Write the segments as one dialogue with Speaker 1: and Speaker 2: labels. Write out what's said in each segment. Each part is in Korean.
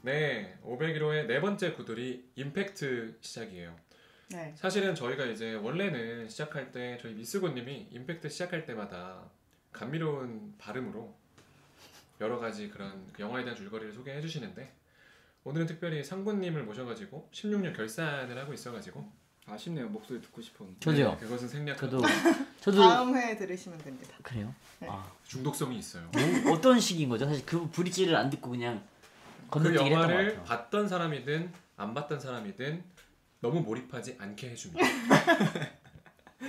Speaker 1: 네, 501호의 네 번째 구들이 임팩트 시작이에요.
Speaker 2: 네.
Speaker 1: 사실은 저희가 이제 원래는 시작할 때 저희 미스고님이 임팩트 시작할 때마다 감미로운 발음으로 여러 가지 그런 영화에 대한 줄거리를 소개해 주시는데 오늘은 특별히 상구님을 모셔가지고 16년 결산을 하고 있어가지고
Speaker 3: 아쉽네요. 목소리 듣고 싶었는데.
Speaker 4: 저도요.
Speaker 1: 네, 그것은 생략.
Speaker 4: 저도
Speaker 2: 다음 회에 들으시면 됩니다.
Speaker 4: 그래요?
Speaker 2: 네.
Speaker 4: 아,
Speaker 1: 중독성이 있어요.
Speaker 4: 어떤 식인 거죠? 사실 그 브릿지를 안 듣고 그냥
Speaker 1: 그
Speaker 4: 건너뛰기를 했던 것
Speaker 1: 영화를
Speaker 4: 같아요.
Speaker 1: 봤던 사람이든 안 봤던 사람이든 너무 몰입하지 않게 해줍니다.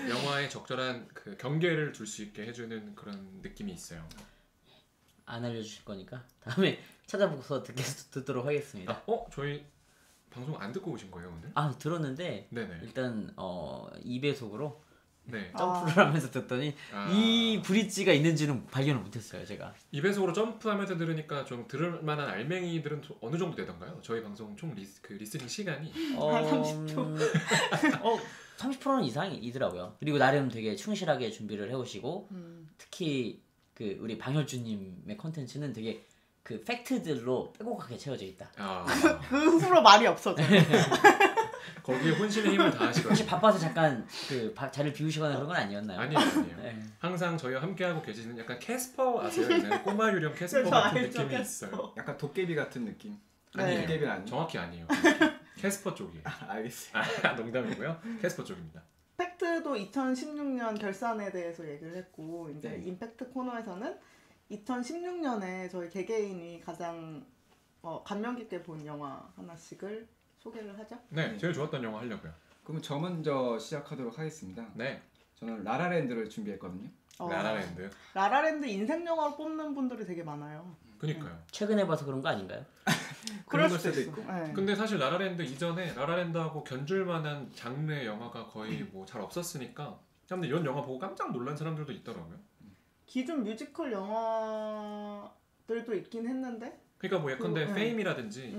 Speaker 1: 영화에 적절한 그 경계를 둘 수 있게 해주는 그런 느낌이 있어요.
Speaker 4: 안 알려주실 거니까 다음에 찾아보고서 듣도록 하겠습니다.
Speaker 1: 저희 방송 안 듣고 오신 거예요 오늘?
Speaker 4: 아 들었는데
Speaker 1: 네네.
Speaker 4: 일단 2배속으로
Speaker 1: 네.
Speaker 4: 점프를 하면서 듣더니 이 브릿지가 있는지는 발견을 못했어요 제가.
Speaker 1: 2배속으로 점프하면서 들으니까 좀 들을 만한 알맹이들은 어느 정도 되던가요? 저희 방송 총 리스닝 시간이
Speaker 2: 30초.
Speaker 4: 30%는 이상이더라고요. 그리고 나름 되게 충실하게 준비를 해오시고 특히 그 우리 방열주님의 컨텐츠는 되게 그 팩트들로 빼곡하게 채워져 있다.
Speaker 2: 그 후로 말이 없어져요.
Speaker 1: 거기에 혼신의 힘을 다하시거든요.
Speaker 4: 혹시 바빠서 잠깐 그 자리를 비우시거나 그런 건 아니었나요?
Speaker 1: 아니에요.
Speaker 4: 네.
Speaker 1: 항상 저희와 함께하고 계시는 약간 캐스퍼 아세요? 옛날에 꼬마 유령 캐스퍼
Speaker 2: 저
Speaker 1: 같은
Speaker 2: 알죠,
Speaker 1: 느낌이
Speaker 2: 캐스퍼.
Speaker 1: 있어요.
Speaker 3: 약간 도깨비 같은 느낌.
Speaker 2: 네.
Speaker 3: 도깨비는 아니에요.
Speaker 1: 정확히 아니에요. 캐스퍼 쪽이에요.
Speaker 3: 알겠어요.
Speaker 1: 농담이고요. 캐스퍼 쪽입니다.
Speaker 2: 팩트도 2016년 결산에 대해서 얘기를 했고 이제
Speaker 3: 네.
Speaker 2: 임팩트 코너에서는 2016년에 저희 개개인이 가장 감명 깊게 본 영화 하나씩을 소개를 하죠.
Speaker 1: 네, 제일 좋았던 영화 하려고요.
Speaker 3: 그럼 저 먼저 시작하도록 하겠습니다.
Speaker 1: 네,
Speaker 3: 저는 라라랜드를 준비했거든요.
Speaker 1: 라라랜드.
Speaker 2: 라라랜드 인생 영화로 뽑는 분들이 되게 많아요.
Speaker 1: 그니까요.
Speaker 4: 최근에 봐서 그런 거 아닌가요?
Speaker 2: 그럴
Speaker 3: 그런
Speaker 2: 수도
Speaker 3: 수도
Speaker 2: 있고.
Speaker 3: 있고.
Speaker 2: 네.
Speaker 1: 근데 사실 라라랜드 이전에 라라랜드하고 견줄만한 장르의 영화가 거의 뭐 잘 없었으니까 사람들 이런 영화 보고 깜짝 놀란 사람들도 있더라고요.
Speaker 2: 기존 뮤지컬 영화들도 있긴 했는데.
Speaker 1: 그러니까 뭐 예컨대 페임이라든지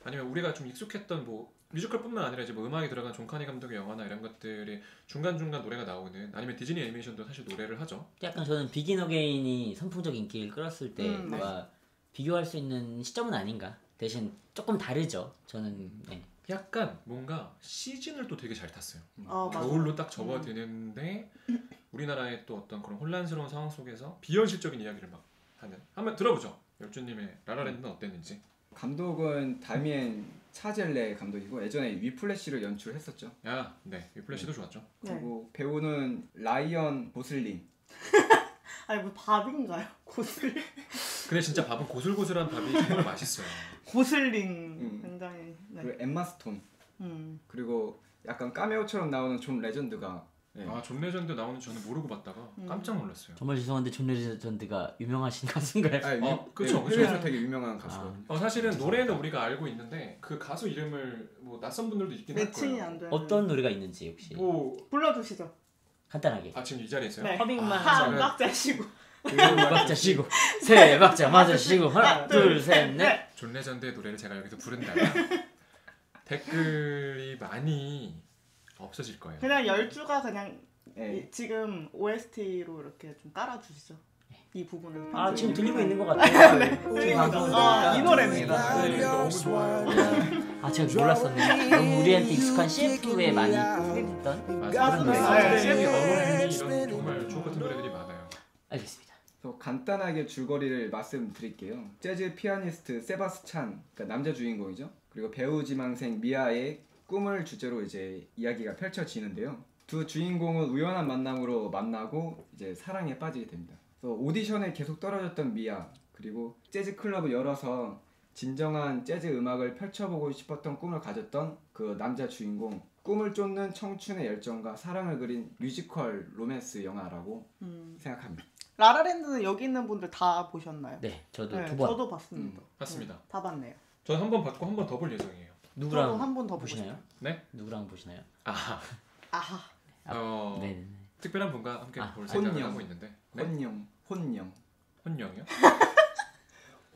Speaker 1: 아니면 우리가 좀 익숙했던 뭐 뮤지컬뿐만 아니라 이제 뭐 음악이 들어간 존 카니 감독의 영화나 이런 것들이 중간중간 노래가 나오는 아니면 디즈니 애니메이션도 사실 노래를 하죠.
Speaker 4: 약간 저는 비긴 어게인이 선풍적 인기를 끌었을 때와 비교할 수 있는 시점은 아닌가. 대신 조금 다르죠. 저는 네.
Speaker 1: 약간 뭔가 시즌을 또 되게 잘 탔어요.
Speaker 2: 맞아.
Speaker 1: 겨울로 딱 접어드는데 우리나라의 또 어떤 그런 혼란스러운 상황 속에서 비현실적인 이야기를 막 하는. 한번 들어보죠. 열주님의 라라랜드는 어땠는지.
Speaker 3: 감독은 다미엔 차젤레 감독이고 예전에 위플래시를 연출했었죠.
Speaker 1: 네, 위플래시도 좋았죠.
Speaker 3: 그리고 배우는 라이언 고슬링.
Speaker 2: 아니 뭐 밥인가요? 고슬링?
Speaker 1: 근데 진짜 밥은 고슬고슬한 밥이 정말 맛있어요.
Speaker 2: 고슬링 굉장히. 네.
Speaker 3: 그리고 엠마 스톤. 그리고 약간 카메오처럼 나오는 존 레전드가. 네.
Speaker 1: 존 레전드 나오는 저는 모르고 봤다가 깜짝 놀랐어요.
Speaker 4: 정말 죄송한데 존 레전드가 유명하신 가수인가요?
Speaker 1: 그쵸.
Speaker 3: 해외에서 되게 유명한 가수거든요.
Speaker 1: 사실은 노래는 우리가 알고 있는데 그 가수 이름을 뭐 낯선 분들도 있긴 할
Speaker 2: 매칭이
Speaker 1: 거예요.
Speaker 2: 안 되는.
Speaker 4: 어떤 노래가 있는지 혹시
Speaker 2: 불러주시죠.
Speaker 4: 간단하게.
Speaker 1: 지금 이 자리에 있어요?
Speaker 2: 네.
Speaker 4: 허밍만
Speaker 2: 한 박자 쉬고.
Speaker 4: 두 박자 쉬고 세 박자 맞아 쉬고 하나 둘 셋 넷.
Speaker 1: 존 레전드의 노래를 제가 여기서 부른다면 댓글이 많이 없어질 거예요.
Speaker 2: 그냥 10주가 그냥
Speaker 3: 네.
Speaker 2: 지금 OST로 이렇게 좀 깔아주시죠. 이 부분은.
Speaker 4: 지금 들리고 있는 것 같아요.
Speaker 2: 네.
Speaker 4: 방송
Speaker 2: 이 노래입니다.
Speaker 1: 너무 좋아요.
Speaker 4: 제가 몰랐었네. 너무 우리한테 익숙한 CF에 많이 소개됐던 그런 노래가.
Speaker 1: CM이 어머니 이런 정말 주옥 같은 노래들이 많아요.
Speaker 4: 알겠습니다.
Speaker 3: 간단하게 줄거리를 말씀드릴게요. 재즈 피아니스트 세바스찬, 그러니까 남자 주인공이죠. 그리고 배우 지망생 미아의 꿈을 주제로 이제 이야기가 펼쳐지는데요. 두 주인공은 우연한 만남으로 만나고 이제 사랑에 빠지게 됩니다. 그래서 오디션에 계속 떨어졌던 미아, 그리고 재즈 클럽을 열어서 진정한 재즈 음악을 펼쳐보고 싶었던 꿈을 가졌던 그 남자 주인공, 꿈을 쫓는 청춘의 열정과 사랑을 그린 뮤지컬 로맨스 영화라고 생각합니다.
Speaker 2: 라라랜드는 여기 있는 분들 다 보셨나요?
Speaker 4: 네, 저도
Speaker 2: 네,
Speaker 4: 두 번.
Speaker 2: 저도 봤습니다.
Speaker 1: 봤습니다.
Speaker 2: 다 봤네요.
Speaker 1: 저는 한 번 봤고 한 번 더 볼 예정이에요.
Speaker 4: 누구랑
Speaker 2: 한 번 더
Speaker 4: 보시나요?
Speaker 1: 네?
Speaker 4: 누구랑 보시나요?
Speaker 2: 아하.
Speaker 4: 네.
Speaker 1: 특별한 분과 함께 볼
Speaker 3: 혼영.
Speaker 1: 생각을 하고 있는데. 네?
Speaker 3: 혼영이요?
Speaker 1: 혼영이요?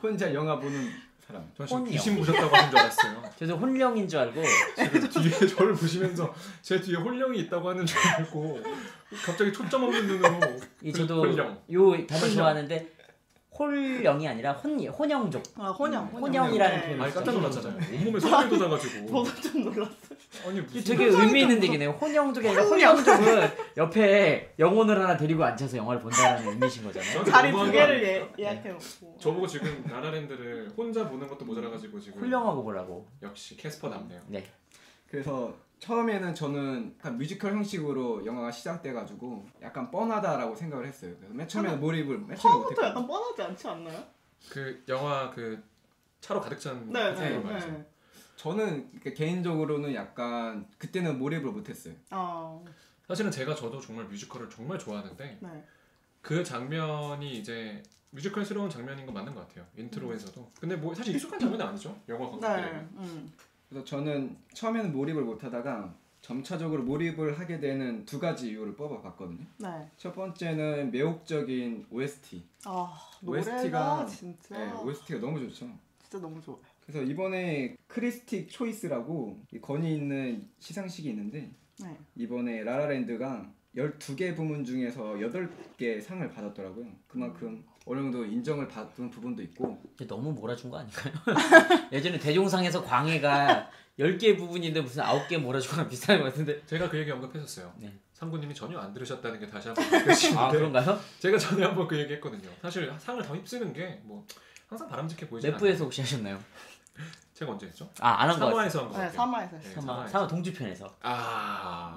Speaker 3: 혼자 영화 보는 사람.
Speaker 1: 저 지금
Speaker 4: 혼영.
Speaker 1: 귀신 보셨다고 하는 줄 알았어요.
Speaker 4: 저도 혼령인 줄 알고
Speaker 1: 지금 뒤에 저를 보시면서 제 뒤에 혼령이 있다고 하는 줄 알고 갑자기 초점 없는 눈으로
Speaker 4: 저도
Speaker 1: 혼령.
Speaker 4: 요 다들 좋아하는데 홀영이 아니라 혼영족. 혼영이라는
Speaker 2: 네.
Speaker 4: 표현을
Speaker 1: 아니 깜짝 놀랐잖아요. 온몸에 소금이 돋아가지고.
Speaker 2: 저도 좀 놀랐어요.
Speaker 1: 아니 무슨
Speaker 4: 되게 의미 있는 얘기네요. 혼영족이 아니라 혼영족은 옆에 영혼을 하나 데리고 앉혀서 영화를 본다라는 의미신 거잖아요.
Speaker 1: 저한테
Speaker 2: 자리
Speaker 1: 너무한
Speaker 2: 두
Speaker 1: 거
Speaker 2: 개를
Speaker 1: 아니에요?
Speaker 2: 예약해놓고.
Speaker 1: 저보고 지금 라라랜드를 혼자 보는 것도 모자라가지고 지금
Speaker 4: 훌륭하고 보라고.
Speaker 1: 역시 캐스퍼답네요.
Speaker 4: 네.
Speaker 3: 그래서 처음에는 저는 약간 뮤지컬 형식으로 영화가 시작돼가지고 약간 뻔하다라고 생각을 했어요. 그래서 맨 처음에는 몰입을 맨 처음에
Speaker 2: 처음부터
Speaker 3: 못했거든요.
Speaker 2: 약간 뻔하지 않지 않나요?
Speaker 1: 그 영화 그 차로 가득 찬
Speaker 2: 네,
Speaker 1: 네,
Speaker 2: 네,
Speaker 1: 말이죠.
Speaker 2: 네.
Speaker 3: 저는 그러니까 개인적으로는 약간 그때는 몰입을 못했어요.
Speaker 1: 사실은 저도 정말 뮤지컬을 정말 좋아하는데
Speaker 2: 네.
Speaker 1: 그 장면이 이제 뮤지컬스러운 장면인 건 맞는 것 같아요. 인트로에서도. 근데 뭐 사실 익숙한 장면은 아니죠. 영화 관객들에게.
Speaker 2: 네.
Speaker 3: 그래서 저는 처음에는 몰입을 못하다가 점차적으로 몰입을 하게 되는 두 가지 이유를 뽑아봤거든요.
Speaker 2: 네.
Speaker 3: 첫 번째는 매혹적인 OST.
Speaker 2: 노래가
Speaker 3: OST가
Speaker 2: 진짜
Speaker 3: 네, OST가 너무 좋죠.
Speaker 2: 진짜 너무 좋아요.
Speaker 3: 그래서 이번에 크리스틱 초이스라고 건의 있는 시상식이 있는데
Speaker 2: 네.
Speaker 3: 이번에 라라랜드가 12개 부문 중에서 8개 상을 받았더라고요. 그만큼 어느 정도 인정을 받은 부분도 있고.
Speaker 4: 너무 몰아준 거 아닌가요? 예전에 대종상에서 광해가 10개 부분인데 무슨 9개 몰아준 거랑 비슷한 것 같은데.
Speaker 1: 제가 그 얘기 언급했었어요.
Speaker 4: 네.
Speaker 1: 상구님이 전혀 안 들으셨다는 게 다시 한번 느껴지는데
Speaker 4: 아 그런가요?
Speaker 1: 제가 전에 한번 그 얘기 했거든요. 사실 상을 더 휩쓰는 게 뭐 항상 바람직해 보이지 않아요.
Speaker 4: 몇 부에서 혹시 하셨나요?
Speaker 1: 제가 언제 했죠?
Speaker 4: 안 한 거 같아요.
Speaker 1: 3화에서 한 거
Speaker 2: 네,
Speaker 1: 같아요.
Speaker 2: 3화에서 했어요.
Speaker 4: 3화 동주편에서.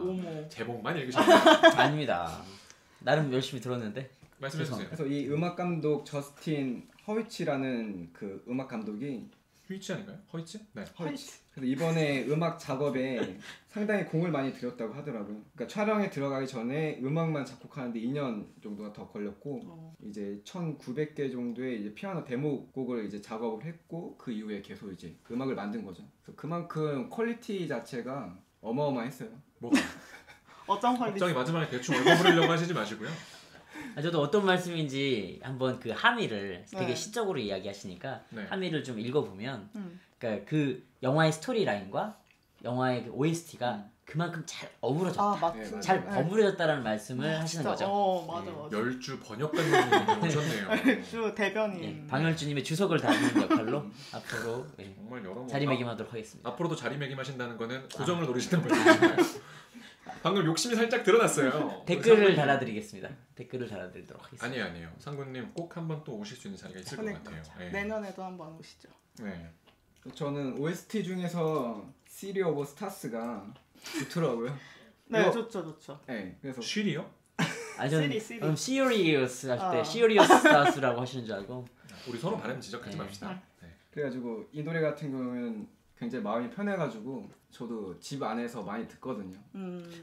Speaker 2: 오모.
Speaker 1: 제목만 읽으셨네요.
Speaker 4: 아닙니다. 나름 열심히 들었는데.
Speaker 1: 말씀해주세요.
Speaker 3: 그래서 이 음악 감독 저스틴 허위치라는 그 음악 감독이
Speaker 1: 휘치 아닌가요? 허이치? 네.
Speaker 3: 그래서 이번에 음악 작업에 상당히 공을 많이 들였다고 하더라고요. 그러니까 촬영에 들어가기 전에 음악만 작곡하는데 2년 정도가 더 걸렸고 이제 1,900개 정도의 이제 피아노 데모곡을 이제 작업을 했고 그 이후에 계속 이제 음악을 만든 거죠. 그래서 그만큼 퀄리티 자체가 어마어마했어요.
Speaker 1: 뭐가?
Speaker 2: 어떤 퀄리티?
Speaker 1: 갑자기 마지막에 대충 얼굴 부리려고 하시지 마시고요.
Speaker 4: 저도 어떤 말씀인지 한번 그 함의를 되게
Speaker 2: 네.
Speaker 4: 시적으로 이야기하시니까
Speaker 1: 네.
Speaker 4: 함의를 좀 읽어보면 그러니까 그 영화의 스토리 라인과 영화의 그 OST가 그만큼 잘 어우러졌다.
Speaker 2: 맞습니다.
Speaker 4: 잘 버무려졌다는 말씀을 하시는
Speaker 2: 진짜,
Speaker 4: 거죠.
Speaker 2: 맞아.
Speaker 1: 열주 번역가님이 오셨네요.
Speaker 2: 주 대변인.
Speaker 4: 예, 방열주님의 주석을 달는 역할로 앞으로
Speaker 1: 정말 여러
Speaker 4: 자리매김하도록 하겠습니다.
Speaker 1: 앞으로도 자리매김하신다는 거는 고정을 노리신다는 말씀이신가요? 방금 욕심이 살짝 드러났어요.
Speaker 4: 댓글을 달아드리겠습니다. 댓글을 달아드리도록 하겠습니다.
Speaker 1: 아니에요. 상구님 꼭 한번 또 오실 수 있는 자리가 있을 것 같아요. 네.
Speaker 2: 내년에도 한번 오시죠.
Speaker 1: 네.
Speaker 3: 저는 OST 중에서 City of Stars가 좋더라고요.
Speaker 2: 네,
Speaker 3: 이거-
Speaker 2: 좋죠.
Speaker 3: 네, 그래서
Speaker 1: 쉬리요?
Speaker 4: 저는
Speaker 2: 시리.
Speaker 4: Serious 할 때 Serious Stars라고 하시는 줄 알고
Speaker 1: 우리 서로 발음 지적하지
Speaker 4: 네.
Speaker 1: 맙시다. 네.
Speaker 3: 그래가지고 이 노래 같은 경우는 굉장히 마음이 편해가지고 저도 집 안에서 많이 듣거든요.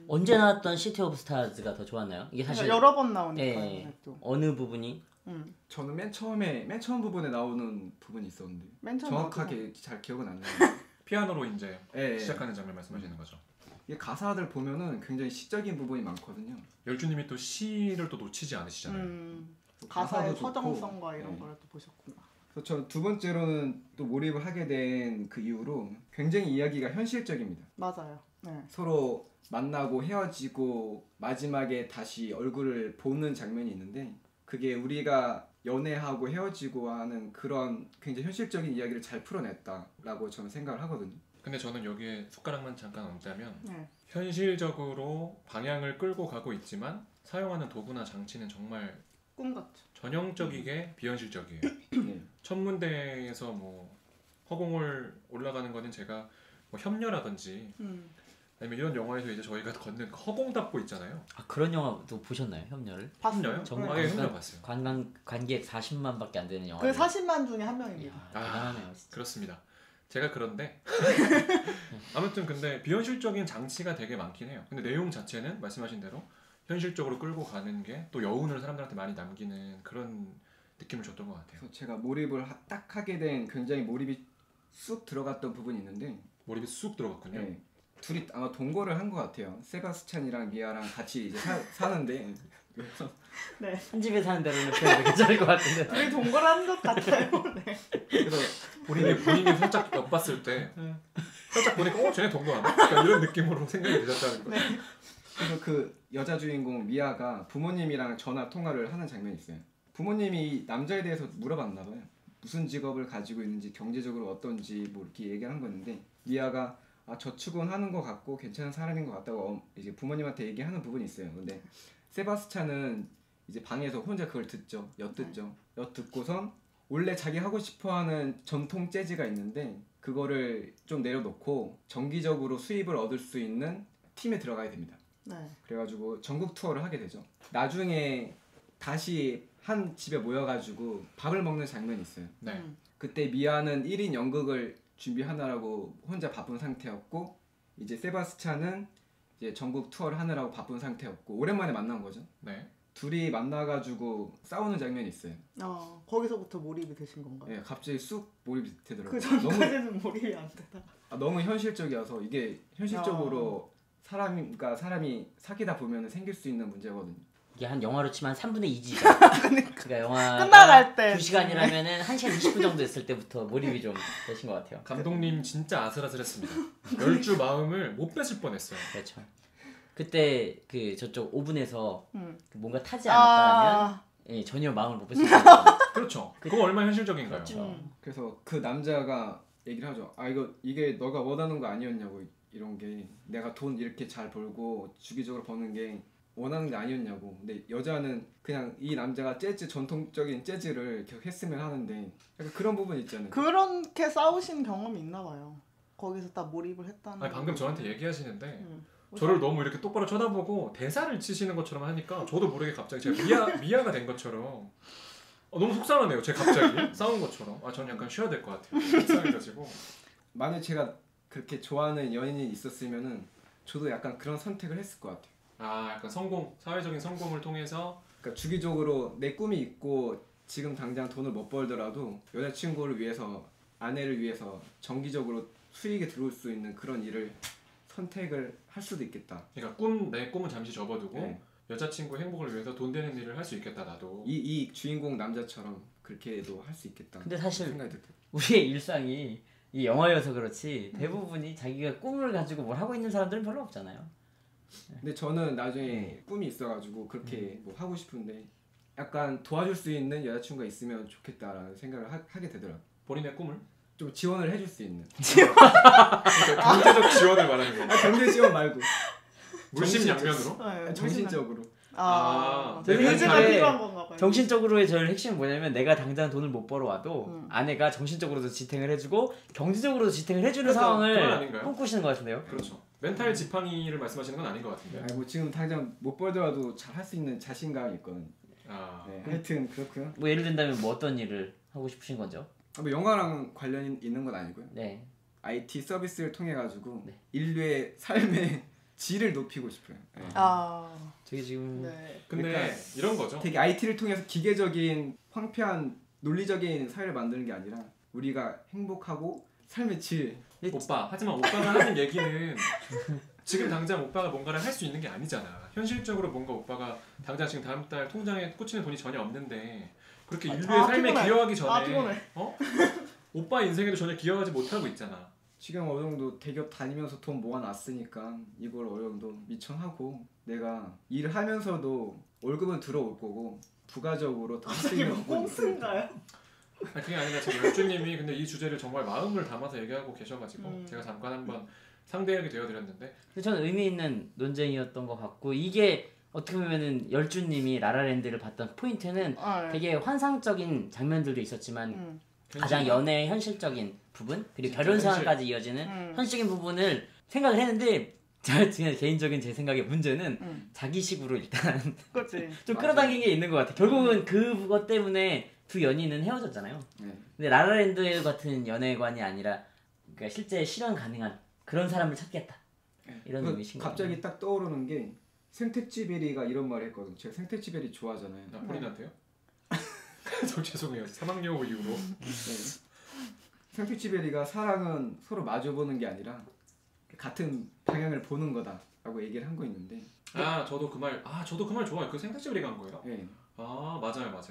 Speaker 4: 언제 나왔던 City of Stars가 더 좋았나요? 이게 사실
Speaker 2: 여러 번 나오니까
Speaker 4: 예,
Speaker 2: 또.
Speaker 4: 어느 부분이
Speaker 3: 저는 맨 처음 부분에 나오는 부분이 있었는데
Speaker 2: 맨 처음
Speaker 3: 정확하게 잘 기억은 안 나요.
Speaker 1: 피아노로 이제
Speaker 3: 예, 예.
Speaker 1: 시작하는 장면 말씀하시는 거죠.
Speaker 3: 이 가사들 보면은 굉장히 시적인 부분이 많거든요.
Speaker 1: 열주님이 또 시를 또 놓치지 않으시잖아요.
Speaker 2: 가사의
Speaker 3: 가사도 좋고.
Speaker 2: 서정성과 이런
Speaker 3: 네.
Speaker 2: 걸 또 보셨구나.
Speaker 3: 그래서 저 두 번째로는 또 몰입을 하게 된 그 이후로 굉장히 이야기가 현실적입니다.
Speaker 2: 맞아요. 네.
Speaker 3: 서로 만나고 헤어지고 마지막에 다시 얼굴을 보는 장면이 있는데 그게 우리가 연애하고 헤어지고 하는 그런 굉장히 현실적인 이야기를 잘 풀어냈다라고 저는 생각을 하거든요.
Speaker 1: 근데 저는 여기에 숟가락만 잠깐 얹자면
Speaker 2: 네.
Speaker 1: 현실적으로 방향을 끌고 가고 있지만 사용하는 도구나 장치는 정말
Speaker 2: 꿈 같죠.
Speaker 1: 전형적이게 비현실적이에요.
Speaker 3: 네.
Speaker 1: 천문대에서 뭐 허공을 올라가는 거는 제가 뭐 협녀라든지 아니면 이런 영화에서 이제 저희가 걷는 허공 답고 있잖아요.
Speaker 4: 그런 영화도 보셨나요? 협녀를?
Speaker 1: 협녀요?
Speaker 4: 정말
Speaker 1: 아, 예, 협녀 봤어요.
Speaker 4: 관객 40만밖에 안 되는 영화.
Speaker 2: 그 40만 중에 한 명입니다.
Speaker 4: 대단하네요. 진짜.
Speaker 1: 그렇습니다. 제가 그런데 아무튼 근데 비현실적인 장치가 되게 많긴 해요. 근데 내용 자체는 말씀하신 대로 현실적으로 끌고 가는 게 또 여운을 사람들한테 많이 남기는 그런 느낌을 줬던 것 같아요.
Speaker 3: 그래서 제가 몰입을 딱 하게 된 굉장히 몰입이 쑥 들어갔던 부분이 있는데
Speaker 1: 몰입이 쑥 들어갔군요.
Speaker 3: 네. 둘이 아마 동거를 한 것 같아요. 세바스찬이랑 미아랑 같이 이제 사는데 그래서
Speaker 2: 네.
Speaker 4: 한 집에 사는 데로는 표현이 괜찮을 것 같은데.
Speaker 2: 우리 동거라는 것 같아요. 네.
Speaker 3: 그래서
Speaker 1: 본인이 살짝 엿봤을 때 살짝 보니까 쟤네 동거하나? 약간 이런 느낌으로 생각이 드셨다는 거예요.
Speaker 3: 그래서 그 여자 주인공 미아가 부모님이랑 전화 통화를 하는 장면이 있어요. 부모님이 이 남자에 대해서 물어봤나 봐요. 무슨 직업을 가지고 있는지 경제적으로 어떤지 뭐 이렇게 얘기한 거였는데 미아가 저축은 하는 것 같고 괜찮은 사람인 것 같다고 이제 부모님한테 얘기하는 부분이 있어요. 근데 세바스찬은 이제 방에서 혼자 그걸 듣죠. 엿듣죠. 엿듣고선 원래 자기 하고 싶어하는 전통 재즈가 있는데 그거를 좀 내려놓고 정기적으로 수입을 얻을 수 있는 팀에 들어가야 됩니다.
Speaker 2: 네.
Speaker 3: 그래가지고 전국 투어를 하게 되죠. 나중에 다시 한 집에 모여가지고 밥을 먹는 장면이 있어요.
Speaker 1: 네.
Speaker 3: 그때 미아는 1인 연극을 준비하느라고 혼자 바쁜 상태였고 이제 세바스찬은 이제 전국 투어를 하느라고 바쁜 상태였고 오랜만에 만난 거죠.
Speaker 1: 네.
Speaker 3: 둘이 만나가지고 싸우는 장면이 있어요.
Speaker 2: 거기서부터 몰입이 되신 건가요?
Speaker 3: 예, 갑자기 쑥 몰입이 되더라고요.
Speaker 2: 그 전까지는 몰입이 안 되다가.
Speaker 3: 너무 현실적이어서 이게 현실적으로 사람이 사귀다 보면 생길 수 있는 문제거든요.
Speaker 4: 이게 한 영화로 치면 3분의 2지죠. 그러니까 영화가
Speaker 2: 끝나갈 때
Speaker 4: 2시간이라면은 1시간 20분 정도 했을 때부터 몰입이 좀 되신 것 같아요.
Speaker 1: 감독님 진짜 아슬아슬했습니다. 10주 마음을 못 뺏을 뻔했어요.
Speaker 4: 그렇죠. 그때 그 저쪽 오븐에서 뭔가 타지
Speaker 2: 아.
Speaker 4: 않았다면 예, 전혀 마음을 못 뺐을 것 같아요.
Speaker 1: 그렇죠. 그거 얼마나 현실적인가요?
Speaker 4: 그렇죠.
Speaker 3: 그래서 그 남자가 얘기를 하죠. 이게 너가 원하는 거 아니었냐고 이런 게 내가 돈 이렇게 잘 벌고 주기적으로 버는 게 원하는 게 아니었냐고. 근데 여자는 그냥 이 남자가 전통적인 재즈를 계속 했으면 하는데 약간 그런 부분 있잖아요.
Speaker 2: 그렇게 싸우신 경험이 있나 봐요. 거기서 딱 몰입을 했다는.
Speaker 1: 아니, 방금 저한테 얘기하시는데
Speaker 2: 음.
Speaker 1: 저를 너무 이렇게 똑바로 쳐다보고 대사를 치시는 것처럼 하니까 저도 모르게 갑자기 제가 미아가 된 것처럼 너무 속상하네요. 제가 갑자기 싸운 것처럼. 저는 약간 쉬어야 될 것 같아요. 속상해가지고.
Speaker 3: 만약 제가 그렇게 좋아하는 연인이 있었으면은 저도 약간 그런 선택을 했을 것 같아요.
Speaker 1: 약간 사회적인 성공을 통해서
Speaker 3: 그러니까 주기적으로 내 꿈이 있고 지금 당장 돈을 못 벌더라도 여자친구를 위해서 아내를 위해서 정기적으로 수익이 들어올 수 있는 그런 일을 선택을 할 수도 있겠다.
Speaker 1: 그러니까 내 꿈은 잠시 접어두고
Speaker 3: 네.
Speaker 1: 여자친구 행복을 위해서 돈 되는 일을 할 수 있겠다 나도.
Speaker 3: 이 주인공 남자처럼 그렇게도 할 수 있겠다.
Speaker 4: 근데 사실
Speaker 3: 생각이 들어요.
Speaker 4: 우리의 일상이 이 영화여서 그렇지 대부분이 자기가 꿈을 가지고 뭘 하고 있는 사람들은 별로 없잖아요.
Speaker 3: 근데 저는 나중에 꿈이 있어가지고 그렇게 뭐 하고 싶은데 약간 도와줄 수 있는 여자친구가 있으면 좋겠다라는 생각을 하게 되더라고요.
Speaker 1: 본인의 꿈을?
Speaker 3: 좀 지원을 해줄 수 있는.
Speaker 1: 그러니까 경제적 지원을 말하는 건가?
Speaker 3: 경제 지원 말고
Speaker 1: 물심양면으로?
Speaker 2: 네,
Speaker 3: 정신적으로.
Speaker 1: 네,
Speaker 2: 의지가
Speaker 4: 멘탈에
Speaker 2: 필요한 건가 봐요.
Speaker 4: 정신적으로의 저희 핵심은 뭐냐면 내가 당장 돈을 못 벌어와도 아내가 정신적으로도 지탱을 해주고 경제적으로도 지탱을 해주는
Speaker 1: 그건
Speaker 4: 상황을
Speaker 1: 아닌가요?
Speaker 4: 꿈꾸시는 것 같은데요.
Speaker 1: 그렇죠. 멘탈 지팡이를 말씀하시는 건 아닌 것 같은데.
Speaker 3: 아니 뭐 지금 당장 못 벌더라도 잘 할 수 있는 자신감이 있거든. 네, 하여튼 그렇고요.
Speaker 4: 뭐 예를 든다면 뭐 어떤 일을 하고 싶으신 거죠?
Speaker 3: 뭐 영화랑 관련이 있는 건 아니고요.
Speaker 4: 네.
Speaker 3: IT 서비스를 통해 가지고
Speaker 4: 네.
Speaker 3: 인류의 삶의 질을 높이고 싶어요. 네.
Speaker 4: 저게 지금
Speaker 2: 네.
Speaker 1: 근데
Speaker 3: 그러니까
Speaker 1: 이런 거죠.
Speaker 3: 되게 IT를 통해서 기계적인 황폐한 논리적인 사회를 만드는 게 아니라 우리가 행복하고 삶의 질.
Speaker 1: 오빠, 하지만 오빠가 하는 얘기는 지금 당장 오빠가 뭔가를 할 수 있는 게 아니잖아. 현실적으로 뭔가 오빠가 당장 지금 다음 달 통장에 꽂히는 돈이 전혀 없는데 그렇게 인류의 삶에
Speaker 2: 피곤해.
Speaker 1: 기여하기 전에
Speaker 2: 피곤해.
Speaker 1: 오빠 인생에도 전혀 기여하지 못하고 있잖아.
Speaker 3: 지금 어느 정도 대기업 다니면서 돈 모아놨으니까 이걸 어느 정도 미천하고 내가 일을 하면서도 월급은 들어올 거고 부가적으로 더 할 수 있는 부분이
Speaker 2: 꼼수인가요?
Speaker 1: 그게 아니라 지금 열주님이 근데 이 주제를 정말 마음을 담아서 얘기하고 계셔가지고 제가 잠깐 한번 상대하게 되어드렸는데
Speaker 4: 근데 저는 의미 있는 논쟁이었던 것 같고 이게 어떻게 보면은 열주님이 라라랜드를 봤던 포인트는 되게 환상적인 장면들도 있었지만 가장 연애의 현실적인 부분 그리고 결혼 상황까지 이어지는 현실적인 부분을 생각을 했는데 제가 개인적인 제 생각의 문제는 자기식으로 일단
Speaker 2: 그렇지.
Speaker 4: 좀 끌어당긴 게 있는 것 같아. 결국은 그것 때문에 두 연인은 헤어졌잖아요.
Speaker 3: 네.
Speaker 4: 근데 라라랜드 같은 연애관이 아니라 그러니까 실제 실현 가능한 그런 사람을 찾겠다. 이런 의미신 거예요.
Speaker 3: 갑자기 딱 떠오르는 게 생택쥐베리가 이런 말을 했거든. 제가 생택쥐베리 좋아하잖아요.
Speaker 1: 나폴린한테요? 저 죄송해요. 사막여우 이후로.
Speaker 3: 네. 생택쥐베리가 사랑은 서로 마주보는 게 아니라 같은 방향을 보는 거다라고 얘기를 한 거 있는데.
Speaker 1: 저도 그 말 좋아요. 그 생태지브리 간 거예요?
Speaker 3: 네.
Speaker 1: 맞아요.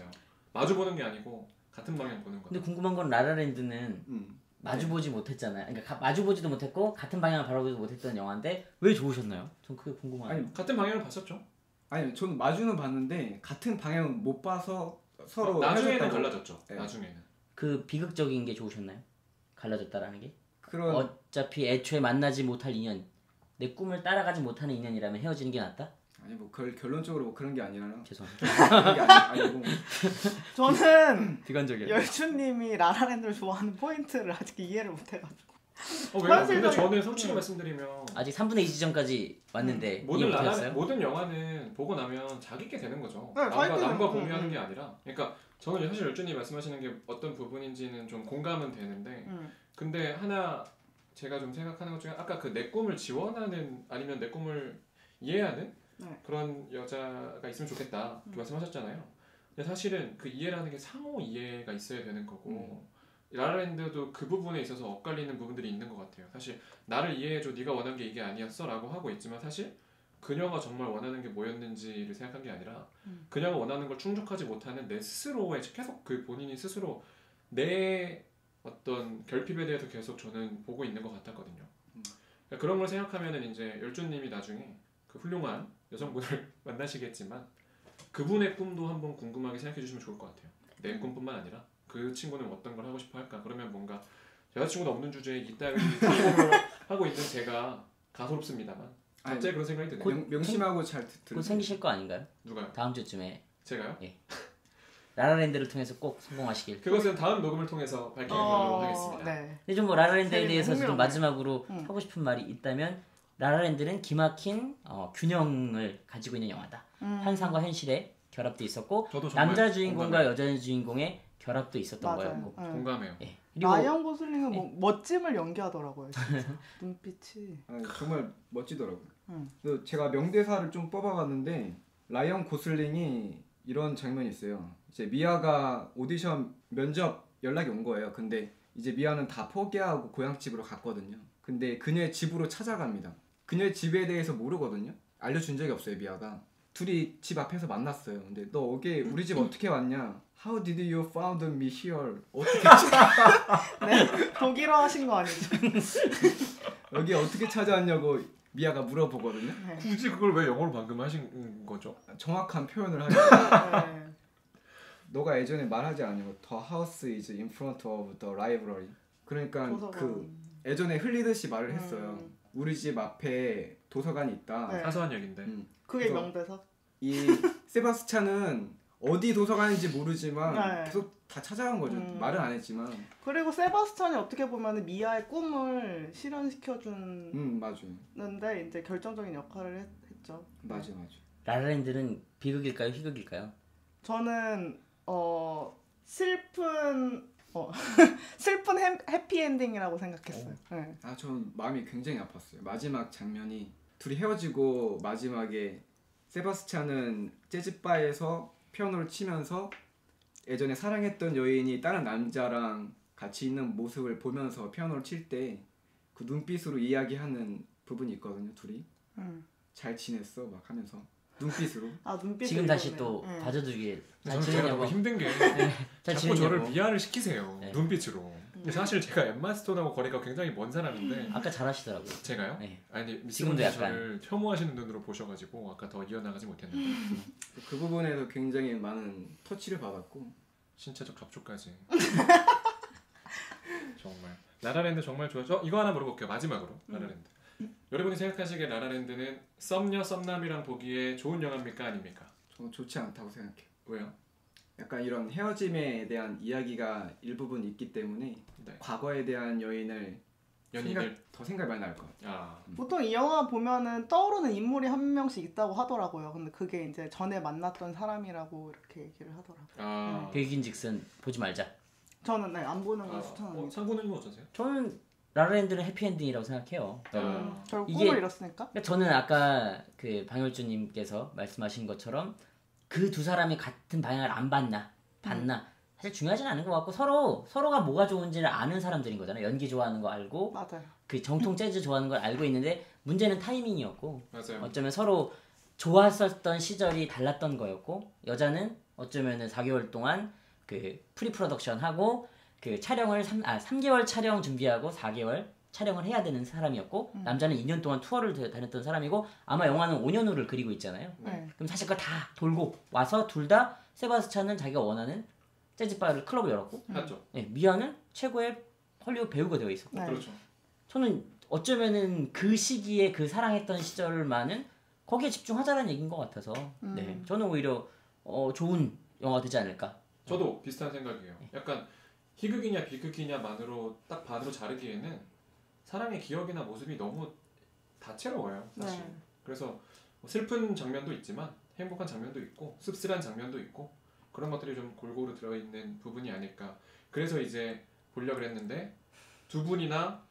Speaker 1: 마주 보는 게 아니고 같은 방향 보는 거.
Speaker 4: 근데 궁금한 건 라라랜드는 마주보지 못했잖아요. 그러니까 마주보지도 못했고 같은 방향을 바라보지도 못했던 영화인데 왜 좋으셨나요? 전 그게 궁금하네요.
Speaker 1: 같은 방향을 봤었죠.
Speaker 3: 아니 저는 마주는 봤는데 같은 방향은 못 봐서 서로
Speaker 1: 나중에는
Speaker 3: 헤어졌다고.
Speaker 1: 갈라졌죠.
Speaker 3: 네.
Speaker 1: 나중에는.
Speaker 4: 그 비극적인 게 좋으셨나요? 갈라졌다라는 게?
Speaker 3: 그런
Speaker 4: 어차피 애초에 만나지 못할 인연, 내 꿈을 따라가지 못하는 인연이라면 헤어지는 게 낫다?
Speaker 3: 아니 뭐 결론적으로 뭐 그런 게 아니라
Speaker 4: 죄송합니다.
Speaker 3: 그런 게 아니고
Speaker 2: 저는
Speaker 4: 비관적이에요.
Speaker 2: 열추님이 라라랜드를 좋아하는 포인트를 아직 이해를 못해가지고.
Speaker 1: 왜요? 근데
Speaker 2: 현실적인-
Speaker 1: 저는 솔직히 말씀드리면
Speaker 4: 아직 3분의 2 지점까지 왔는데 이해
Speaker 1: 모든
Speaker 4: 못하셨어요?
Speaker 1: 모든 영화는 보고 나면 자기게 되는 거죠.
Speaker 2: 네, 자기게
Speaker 1: 남과
Speaker 2: 되는-
Speaker 1: 공유하는 게 아니라. 그러니까 저는 사실 열준이 말씀하시는 게 어떤 부분인지는 좀 공감은 되는데, 근데 하나 제가 좀 생각하는 것 중에 아까 그 내 꿈을 지원하는 아니면 내 꿈을 이해하는
Speaker 2: 네.
Speaker 1: 그런 여자가 있으면 좋겠다 이렇게 말씀하셨잖아요. 근데 사실은 그 이해라는 게 상호 이해가 있어야 되는 거고. 라라랜드도 그 부분에 있어서 엇갈리는 부분들이 있는 것 같아요. 사실 나를 이해해줘, 네가 원한 게 이게 아니었어라고 하고 있지만 사실 그녀가 정말 원하는 게 뭐였는지를 생각한 게 아니라 그녀가 원하는 걸 충족하지 못하는 내 스스로의 계속 그 본인이 스스로 내 어떤 결핍에 대해서 계속 저는 보고 있는 것 같았거든요. 그러니까 그런 걸 생각하면은 이제 열주님이 나중에 그 훌륭한 여성분을 만나시겠지만 그분의 꿈도 한번 궁금하게 생각해 주시면 좋을 것 같아요. 내 꿈뿐만 아니라 그 친구는 어떤 걸 하고 싶어 할까? 그러면 뭔가 여자친구도 없는 주제에 이따위 상담을 하고 있는 제가 가소롭습니다만 갑자기 그런 생각이 드네요.
Speaker 3: 명심하고 잘
Speaker 4: 곧
Speaker 3: 들으세요.
Speaker 4: 생기실 거 아닌가요?
Speaker 1: 누가요?
Speaker 4: 다음 주쯤에
Speaker 1: 제가요?
Speaker 4: 라라랜드를 통해서 꼭 성공하시길.
Speaker 1: 그것은 다음 녹음을 통해서 밝히는 걸로 하겠습니다.
Speaker 2: 네.
Speaker 4: 근데 좀 뭐 라라랜드에
Speaker 2: 재밌네,
Speaker 4: 대해서 좀
Speaker 2: 흥미롭네.
Speaker 4: 마지막으로 하고 싶은 말이 있다면 라라랜드는 기막힌 균형을 가지고 있는 영화다. 환상과 현실의 결합도 있었고
Speaker 1: 저도 정말
Speaker 4: 남자 주인공과
Speaker 1: 공감해요.
Speaker 4: 여자 주인공의 결합도 있었던
Speaker 2: 맞아요.
Speaker 4: 거였고.
Speaker 2: 네.
Speaker 1: 공감해요.
Speaker 4: 예. 그리고
Speaker 2: 라이언 고슬링은 뭐 멋짐을 연기하더라고요. 진짜. 눈빛이.
Speaker 3: 정말 멋지더라고요.
Speaker 2: 응.
Speaker 3: 그래서 제가 명대사를 좀 뽑아봤는데 라이언 고슬링이 이런 장면이 있어요. 이제 미아가 오디션 면접 연락이 온 거예요. 근데 이제 미아는 다 포기하고 고향집으로 갔거든요. 근데 그녀의 집으로 찾아갑니다. 그녀의 집에 대해서 모르거든요. 알려준 적이 없어요, 미아가. 둘이 집 앞에서 만났어요. 근데 너 여기 우리 집 어떻게 왔냐? How did you found me here? 어떻게
Speaker 2: 네. 독일어 하신 거 아니죠?
Speaker 3: 여기 어떻게 찾아왔냐고 미아가 물어보거든요.
Speaker 2: 네.
Speaker 1: 굳이 그걸 왜 영어로 방금 하신 거죠?
Speaker 3: 정확한 표현을 하죠.
Speaker 2: 네.
Speaker 3: 너가 예전에 말하지 않냐고 The house is in front of the library. 그러니까
Speaker 2: 도서관.
Speaker 3: 그 예전에 흘리듯이 말을 했어요. 우리 집 앞에 도서관이 있다.
Speaker 2: 네.
Speaker 1: 사소한 얘기인데.
Speaker 2: 그게
Speaker 3: 그래서
Speaker 2: 명대사?
Speaker 3: 이 세바스찬은 어디 도서관인지 모르지만
Speaker 2: 네.
Speaker 3: 계속 다 찾아간 거죠. 말은 안 했지만.
Speaker 2: 그리고 세바스찬이 어떻게 보면 미아의 꿈을 실현시켜주는데
Speaker 3: 맞아요.
Speaker 2: 이제 결정적인 역할을 했죠.
Speaker 3: 맞아.
Speaker 4: 라라랜드는 비극일까요, 희극일까요?
Speaker 2: 저는 슬픈 슬픈 해피엔딩이라고 생각했어요. 네.
Speaker 3: 전 마음이 굉장히 아팠어요. 마지막 장면이 둘이 헤어지고 마지막에 세바스찬은 재즈바에서 피아노를 치면서 예전에 사랑했던 여인이 다른 남자랑 같이 있는 모습을 보면서 피아노를 칠 때 그 눈빛으로 이야기하는 부분이 있거든요. 둘이 잘 지냈어 막 하면서 눈빛으로.
Speaker 2: 눈빛
Speaker 4: 지금 다시 또 봐줘주길 잘
Speaker 1: 저는 제가
Speaker 4: 지내냐고.
Speaker 1: 너무 힘든 게
Speaker 4: 잘
Speaker 1: 자꾸 저를
Speaker 4: 지내냐고.
Speaker 1: 미아를 시키세요.
Speaker 4: 네.
Speaker 1: 눈빛으로. 근데 사실 제가 엠마 스톤하고 거리가 굉장히 먼 사람인데
Speaker 4: 아까 잘하시더라고요.
Speaker 1: 제가요?
Speaker 4: 네.
Speaker 1: 아니
Speaker 4: 지금도
Speaker 1: 미스분이
Speaker 4: 약간.
Speaker 1: 저를 혐오하시는 눈으로 보셔가지고 아까 더 이어나가지 못했는데
Speaker 3: 그 부분에서 굉장히 많은 터치를 받았고.
Speaker 1: 신체적 접촉까지 정말 라라랜드 정말 좋아요. 이거 하나 물어볼게요. 마지막으로 라라랜드. 여러분이 생각하시기에 라라랜드는 썸녀 썸남이랑 보기에 좋은 영화입니까 아닙니까?
Speaker 3: 저는 좋지 않다고 생각해요.
Speaker 1: 왜요?
Speaker 3: 약간 이런 헤어짐에 대한 이야기가 일부분 있기 때문에
Speaker 1: 네.
Speaker 3: 과거에 대한 연인을 더 생각이 많이 날 것 같아요.
Speaker 2: 보통 이 영화 보면은 떠오르는 인물이 한 명씩 있다고 하더라고요. 근데 그게 이제 전에 만났던 사람이라고 이렇게 얘기를 하더라고요.
Speaker 4: 백인즉슨 보지 말자.
Speaker 2: 저는 안 보는 걸 추천합니다.
Speaker 1: 상구는 어떠세요?
Speaker 4: 저는 라라랜드는 해피엔딩이라고 생각해요.
Speaker 2: 결국
Speaker 4: 이게-
Speaker 2: 꿈을 이뤘으니까.
Speaker 4: 그러니까 저는 아까 그 방열주님께서 말씀하신 것처럼 그 두 사람이 같은 방향을 안 봤나 사실 중요하진 않은 것 같고 서로가 뭐가 좋은지를 아는 사람들인 거잖아요. 연기 좋아하는 거 알고
Speaker 2: 맞아요.
Speaker 4: 그 정통 재즈 좋아하는 걸 알고 있는데 문제는 타이밍이었고
Speaker 1: 맞아요.
Speaker 4: 어쩌면 서로 좋았었던 시절이 달랐던 거였고 여자는 어쩌면은 4개월 동안 그 프리 프로덕션 하고 그 촬영을 3개월 촬영 준비하고 4개월 촬영을 해야 되는 사람이었고 남자는 2년 동안 투어를 다녔던 사람이고 아마 영화는 5년 후를 그리고 있잖아요.
Speaker 2: 네.
Speaker 4: 그럼 사실 그거 다 돌고 와서 둘 다 세바스찬은 자기가 원하는 재즈바를 클럽을 열었고
Speaker 1: 하죠.
Speaker 4: 네, 미아는 최고의 헐리우드 배우가 되어 있었고
Speaker 2: 네.
Speaker 1: 그렇죠.
Speaker 4: 저는 어쩌면은 그 시기에 그 사랑했던 시절만은 거기에 집중하자는 얘기인 것 같아서 네, 저는 오히려 좋은 영화가 되지 않을까.
Speaker 1: 저도 비슷한 생각이에요. 약간 희극이냐 비극이냐만으로 딱 반으로 자르기에는 사랑의 기억이나 모습이 너무 다채로워요. 사실.
Speaker 2: 네.
Speaker 1: 그래서 뭐 슬픈 장면도 있지만 행복한 장면도 있고 씁쓸한 장면도 있고 그런 것들이 좀 골고루 들어있는 부분이 아닐까. 그래서 이제 보려고 했는데 두 분이나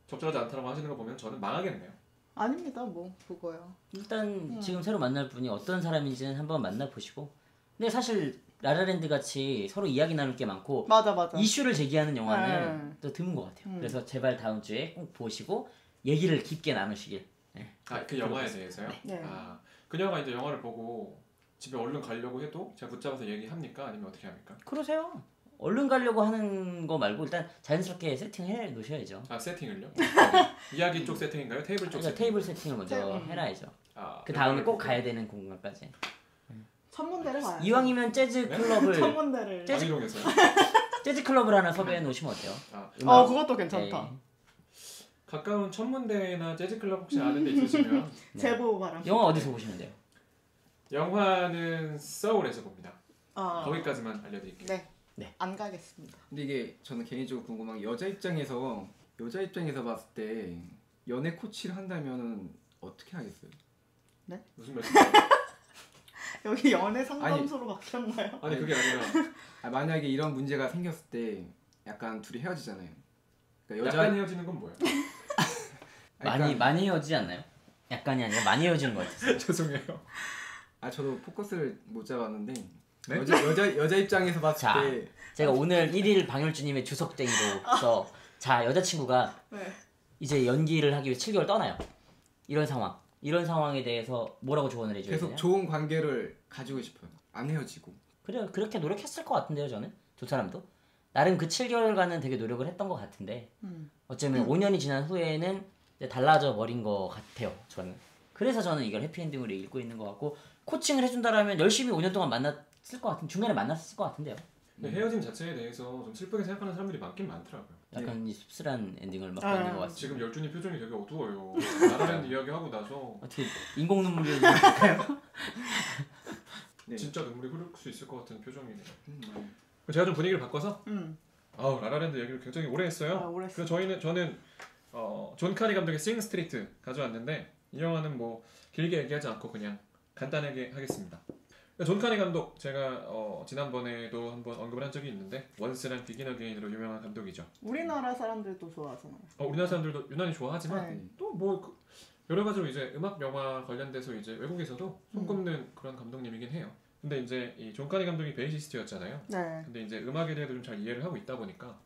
Speaker 1: 적절하지 않다고 하시는 거 보면 저는 망하겠네요.
Speaker 2: 아닙니다. 뭐 그거요.
Speaker 4: 일단 지금 새로 만날 분이 어떤 사람인지는 한번 만나보시고 근데 사실 라라랜드 같이 서로 이야기 나눌 게 많고
Speaker 2: 맞아.
Speaker 4: 이슈를 제기하는 영화는 또 드문 것 같아요. 그래서 제발 다음 주에 꼭 보시고 얘기를 깊게 나누시길. 네.
Speaker 1: 그 영화에 대해서요?
Speaker 2: 네.
Speaker 1: 그녀가 이제 영화를 보고 집에 얼른 가려고 해도 제가 붙잡아서 얘기합니까? 아니면 어떻게 합니까?
Speaker 4: 그러세요. 얼른 가려고 하는 거 말고 일단 자연스럽게 세팅해 놓으셔야죠.
Speaker 1: 세팅을요? 이야기 쪽 세팅인가요? 테이블 쪽
Speaker 4: 그러니까
Speaker 1: 세팅?
Speaker 4: 테이블 세팅을 먼저 해놔야죠. 그 다음에 꼭 가야 되는 공간까지.
Speaker 2: 천문대를 가요.
Speaker 4: 이왕이면 재즈 클럽을
Speaker 2: 천문대를.
Speaker 1: 왕이동에서요?
Speaker 4: 재즈 클럽을 하나 섭외해 놓으시면 어때요?
Speaker 2: 그것도 괜찮다.
Speaker 4: 네.
Speaker 1: 가까운 천문대나 재즈클럽 혹시 아는 데 있으시면
Speaker 2: 제보 바람.
Speaker 4: 영화 어디서 보시면 돼요?
Speaker 1: 영화는 서울에서 봅니다.
Speaker 2: 아,
Speaker 1: 거기까지만 알려드릴게요.
Speaker 2: 네.
Speaker 4: 네.
Speaker 2: 안 가겠습니다.
Speaker 3: 근데 이게 저는 개인적으로 궁금한 게 여자 입장에서 봤을 때 연애 코치를 한다면은 어떻게 하겠어요?
Speaker 1: 무슨 말씀이세요?
Speaker 2: 여기 연애 상담소로 바뀌었나요?
Speaker 1: 아니 그게 아니라
Speaker 3: 만약에 이런 문제가 생겼을 때 약간 둘이 헤어지잖아요. 그러니까
Speaker 1: 약간 헤어지는 건 뭐예요?
Speaker 4: 많이 헤어지지 않나요? 약간이 아니라 많이 헤어지는 것 같아요.
Speaker 1: 죄송해요.
Speaker 3: 저도 포커스를 못 잡았는데
Speaker 1: 네?
Speaker 3: 여자 입장에서 봤을
Speaker 4: 자.
Speaker 3: 때
Speaker 4: 제가 오늘 1일 방열주님의 주석댕이로서 자 여자친구가
Speaker 2: 네.
Speaker 4: 이제 연기를 하기 위해 7개월 떠나요. 이런 상황에 대해서 뭐라고 조언을 해줘야
Speaker 3: 계속
Speaker 4: 되냐?
Speaker 3: 좋은 관계를 가지고 싶어요. 안 헤어지고.
Speaker 4: 그래 그렇게 노력했을 것 같은데요 저는 두 사람도 나름 그 7개월간은 되게 노력을 했던 것 같은데 어쩌면 5년이 지난 후에는 이제 달라져 버린 것 같아요 저는. 그래서 저는 이걸 해피엔딩으로 읽고 있는 것 같고 코칭을 해준다라면 열심히 5년 동안 만났을 것 같은 중간에 만났을 것 같은데요.
Speaker 1: 근데 헤어짐 자체에 대해서 좀 슬프게 생각하는 사람들이 많긴 많더라고요.
Speaker 4: 약간 이 씁쓸한 엔딩을 맡고 있는 것 같습니다.
Speaker 1: 지금 열준이 표정이 되게 어두워요. 나라랜드 이야기하고 나서
Speaker 4: 어떻게 인공 눈물이 흘릴까요?
Speaker 3: 네.
Speaker 1: 진짜 눈물이 흐를 수 있을 것 같은 표정이네요. 제가 좀 분위기를 바꿔서 라라랜드 얘기를 굉장히 오래 했어요.
Speaker 2: 오래
Speaker 1: 그래서 저는 존 카니 감독의 싱 스트리트 가져왔는데 이 영화는 뭐 길게 얘기하지 않고 그냥 간단하게 하겠습니다. 존 카니 감독 제가 지난번에도 한번 언급을 한 적이 있는데 원스랑 비긴 어게인으로 유명한 감독이죠.
Speaker 2: 우리나라 사람들도 좋아하잖아요.
Speaker 1: 우리나라 사람들도 유난히 좋아하지만
Speaker 2: 네.
Speaker 1: 또 뭐 여러 가지로 이제 음악 영화 관련돼서 이제 외국에서도 손꼽는 그런 감독님이긴 해요. 근데 이제 이 존 카니 감독이 베이시스트였잖아요.
Speaker 2: 네.
Speaker 1: 근데 이제 음악에 대해서 좀 잘 이해를 하고 있다 보니까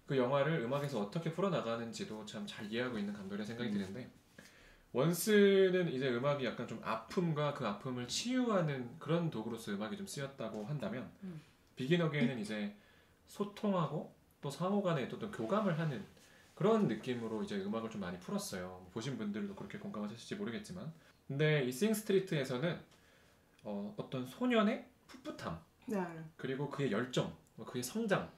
Speaker 1: 그 영화를 음악에서 어떻게 풀어나가는지도 참 잘 이해하고 있는 감독이라는 생각이 드는데 원스는 이제 음악이 약간 좀 아픔과 그 아픔을 치유하는 그런 도구로서 음악이 좀 쓰였다고 한다면 비긴 어게인은 이제 소통하고 또 상호 간에 어떤 교감을 하는 그런 느낌으로 이제 음악을 좀 많이 풀었어요. 보신 분들도 그렇게 공감하실지 모르겠지만 근데 이 싱 스트리트에서는 어떤 소년의 풋풋함
Speaker 2: 네.
Speaker 1: 그리고 그의 열정, 그의 성장,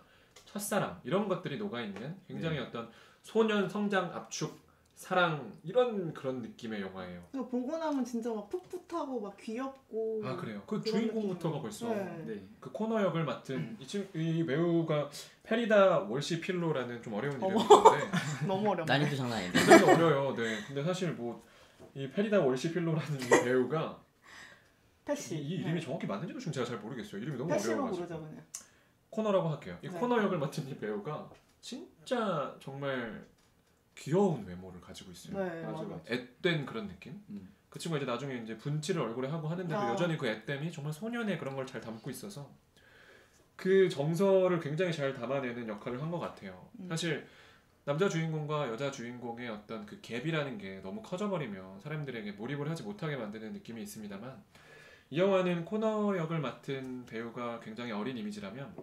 Speaker 1: 첫사랑 이런 것들이 녹아있는 굉장히 어떤 소년 성장 압축 사랑 이런 그런 느낌의 영화예요.
Speaker 2: 이거 보고 나면 진짜 막 풋풋하고 막 귀엽고.
Speaker 1: 그래요. 그
Speaker 2: 그런
Speaker 1: 주인공부터가
Speaker 2: 느낌이에요.
Speaker 1: 벌써
Speaker 2: 네.
Speaker 1: 그 코너 역을 맡은 이 배우가 페리다 월시 필로라는 좀 어려운 이름인데
Speaker 2: 너무 어렵네.
Speaker 4: 난이도 장난 아닌데.
Speaker 1: 굉장히 어려요. 네. 근데 사실 뭐 이 페리다 월시 필로라는 이 배우가
Speaker 2: 패시.
Speaker 1: 이 이름이 정확히 맞는지도 지금 제가 잘 모르겠어요. 이름이 너무
Speaker 2: 패시로
Speaker 1: 어려워가지고.
Speaker 2: 부르죠 그냥.
Speaker 1: 코너라고 할게요. 이
Speaker 2: 네.
Speaker 1: 코너 역을 맡은 이 배우가 진짜 정말 귀여운 외모를 가지고 있어요.
Speaker 2: 네.
Speaker 3: 맞아.
Speaker 1: 앳된 그런 느낌. 그 친구가 이제 나중에 이제 분칠을 얼굴에 하고 하는데도 여전히 그 앳됨이 정말 소년의 그런 걸 잘 담고 있어서 그 정서를 굉장히 잘 담아내는 역할을 한 것 같아요. 사실 남자 주인공과 여자 주인공의 어떤 그 갭이라는 게 너무 커져버리면 사람들에게 몰입을 하지 못하게 만드는 느낌이 있습니다만 이 영화는 코너 역을 맡은 배우가 굉장히 어린 이미지라면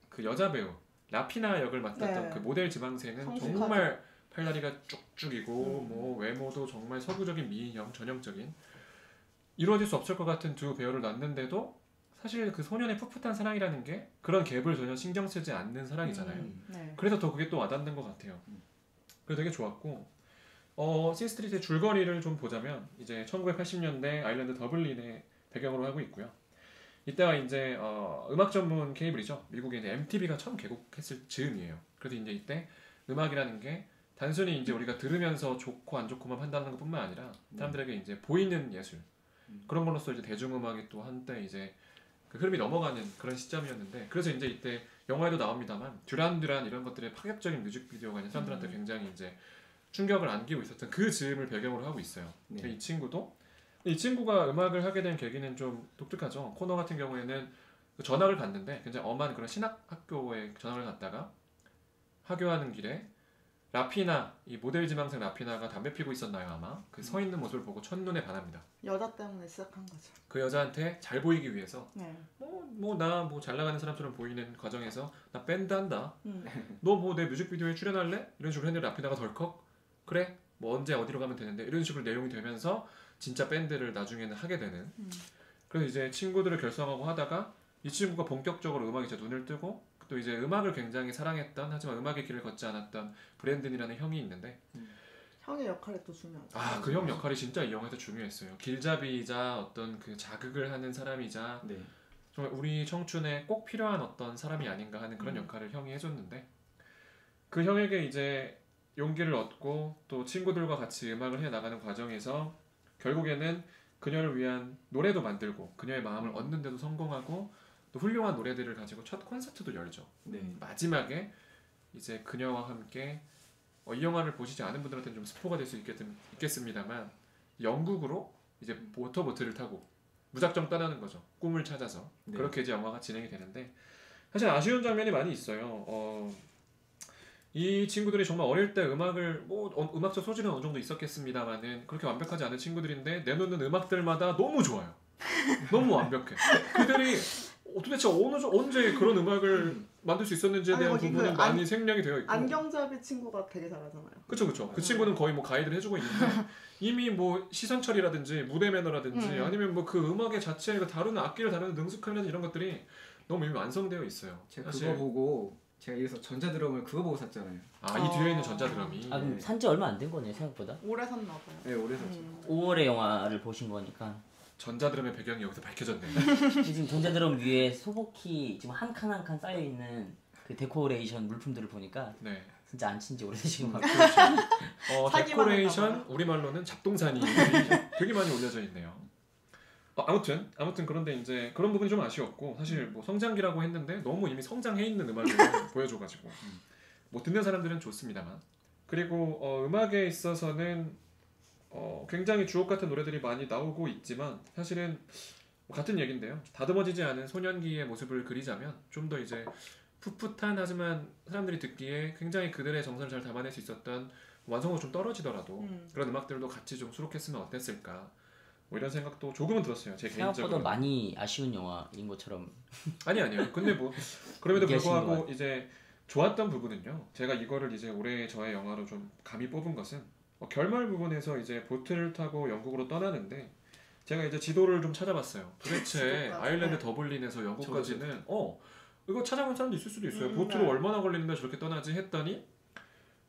Speaker 1: 그 여자 배우 라피나 역을 맡았던
Speaker 2: 네.
Speaker 1: 그 모델 지망생은
Speaker 2: 성숙하죠.
Speaker 1: 정말 팔다리가 쭉쭉이고 뭐 외모도 정말 서구적인 미인형 전형적인 이루어질 수 없을 것 같은 두 배우를 낳는데도 사실 그 소년의 풋풋한 사랑이라는 게 그런 갭을 전혀 신경 쓰지 않는 사랑이잖아요.
Speaker 2: 네.
Speaker 1: 그래서 더 그게 또 와닿는 것 같아요. 그래서 되게 좋았고 신스트리트의 줄거리를 좀 보자면 이제 1980년대 아일랜드 더블린의 배경으로 하고 있고요. 이때가 이제 음악 전문 케이블이죠. 미국에 이제 MTV가 처음 개국했을 즈음이에요. 그래서 이제 이때 음악이라는 게 단순히 이제 우리가 들으면서 좋고 안 좋고만 판단하는 것뿐만 아니라 사람들에게 이제 보이는 예술 그런 걸로써 이제 대중음악이 또 한때 이제 그 흐름이 넘어가는 그런 시점이었는데 그래서 이제 이때 영화에도 나옵니다만 듀란 이런 것들의 파격적인 뮤직비디오가 이제 사람들한테 굉장히 이제 충격을 안기고 있었던 그 즈음을 배경으로 하고 있어요.
Speaker 3: 네.
Speaker 1: 이 친구가 음악을 하게 된 계기는 좀 독특하죠. 코너 같은 경우에는 전학을 갔는데 굉장히 엄한 그런 신학 학교에 전학을 갔다가 하교하는 길에 라피나 이 모델 지망생 라피나가 담배 피고 있었나요 아마 그 서 있는 모습을 보고 첫눈에 반합니다.
Speaker 2: 여자 때문에 시작한 거죠.
Speaker 1: 그 여자한테 잘 보이기 위해서
Speaker 2: 네.
Speaker 1: 나 잘 나가는 사람처럼 보이는 과정에서 나 밴드 한다. 너 뭐 내 뮤직비디오에 출연할래? 이런 식으로 했는데 라피나가 덜컥 그래 뭐 언제 어디로 가면 되는데 이런 식으로 내용이 되면서 진짜 밴드를 나중에는 하게 되는. 그래서 이제 친구들을 결성하고 하다가 이 친구가 본격적으로 음악에 이제 눈을 뜨고 또 이제 음악을 굉장히 사랑했던 하지만 음악의 길을 걷지 않았던 브랜든이라는 형이 있는데
Speaker 2: 형의 역할이 또 중요하죠.
Speaker 1: 그 형 역할이 진짜 이 영화에서 중요했어요. 길잡이이자 어떤 그 자극을 하는 사람이자
Speaker 3: 네.
Speaker 1: 정말 우리 청춘에 꼭 필요한 어떤 사람이 아닌가 하는 그런 역할을 형이 해줬는데 그 형에게 이제 용기를 얻고 또 친구들과 같이 음악을 해나가는 과정에서 결국에는 그녀를 위한 노래도 만들고 그녀의 마음을 얻는 데도 성공하고 또 훌륭한 노래들을 가지고 첫 콘서트도 열죠.
Speaker 3: 네.
Speaker 1: 마지막에 이제 그녀와 함께 이 영화를 보시지 않은 분들한테는 좀 스포가 될 수 있겠습니다만 영국으로 이제 모터보트를 타고 무작정 떠나는 거죠. 꿈을 찾아서.
Speaker 3: 네.
Speaker 1: 그렇게 이제 영화가 진행이 되는데 사실 아쉬운 장면이 많이 있어요. 이 친구들이 정말 어릴 때 음악을 음악적 소질은 어느 정도 있었겠습니다만은 그렇게 완벽하지 않은 친구들인데 내놓는 음악들마다 너무 좋아요. 너무 완벽해. 그들이 도대체 언제 그런 음악을 만들 수 있었는지에
Speaker 2: 아니,
Speaker 1: 대한
Speaker 2: 거기
Speaker 1: 부분은
Speaker 2: 그
Speaker 1: 많이 생략이 되어 있고.
Speaker 2: 안경잡이 친구가 되게 잘하잖아요.
Speaker 1: 그쵸. 그 친구는 거의 뭐 가이드를 해주고 있는데 이미 뭐 시선 처리라든지 무대 매너라든지 아니면 뭐 그 음악의 자체 다루는 악기를 다루는 능숙함이나 이런 것들이 너무 이미 완성되어 있어요.
Speaker 3: 제가
Speaker 1: 사실.
Speaker 3: 그거 보고 제가 이래서 전자드럼을 그거 보고 샀잖아요.
Speaker 1: 이 뒤에 있는 전자드럼이.
Speaker 4: 그럼 산지 얼마 안 된 거네요 생각보다.
Speaker 2: 오래 샀나 봐요.
Speaker 3: 네, 오래 샀죠.
Speaker 4: 5월에 영화를 보신 거니까.
Speaker 1: 전자드럼의 배경이 여기서 밝혀졌네요.
Speaker 4: 지금 전자드럼 위에 소복히 지금 한 칸 한 칸 쌓여 있는 그 데코레이션 물품들을 보니까
Speaker 1: 네.
Speaker 4: 진짜 안 친지 오래되신 것
Speaker 1: 그렇죠.
Speaker 4: 같아요.
Speaker 2: 사기만
Speaker 1: 데코레이션
Speaker 2: 했나
Speaker 1: 우리말로는 잡동사니 되게 많이 올려져 있네요. 아무튼 그런데 이제 그런 부분이 좀 아쉬웠고 사실 뭐 성장기라고 했는데 너무 이미 성장해 있는 음악을 보여줘가지고 뭐 듣는 사람들은 좋습니다만 그리고 음악에 있어서는 굉장히 주옥 같은 노래들이 많이 나오고 있지만 사실은 같은 얘긴데요. 다듬어지지 않은 소년기의 모습을 그리자면 좀 더 이제 풋풋한 하지만 사람들이 듣기에 굉장히 그들의 정서를 잘 담아낼 수 있었던 완성도가 좀 떨어지더라도 그런 음악들도 같이 좀 수록했으면 어땠을까 뭐 이런 생각도 조금은 들었어요. 제
Speaker 4: 생각보다
Speaker 1: 개인적으로.
Speaker 4: 많이 아쉬운 영화인 것처럼.
Speaker 1: 아니에요. 근데 뭐 그럼에도
Speaker 4: 얘기하시는 것
Speaker 1: 불구하고 이제 좋았던 부분은요. 제가 이거를 이제 올해 저의 영화로 좀 감히 뽑은 것은 결말 부분에서 이제 보트를 타고 영국으로 떠나는데 제가 이제 지도를 좀 찾아봤어요. 도대체
Speaker 2: 지도까지.
Speaker 1: 아일랜드 더블린에서 영국까지는 이거 찾아본 사람도 있을 수도 있어요. 보트로
Speaker 2: 네.
Speaker 1: 얼마나 걸리는데 저렇게 떠나지 했더니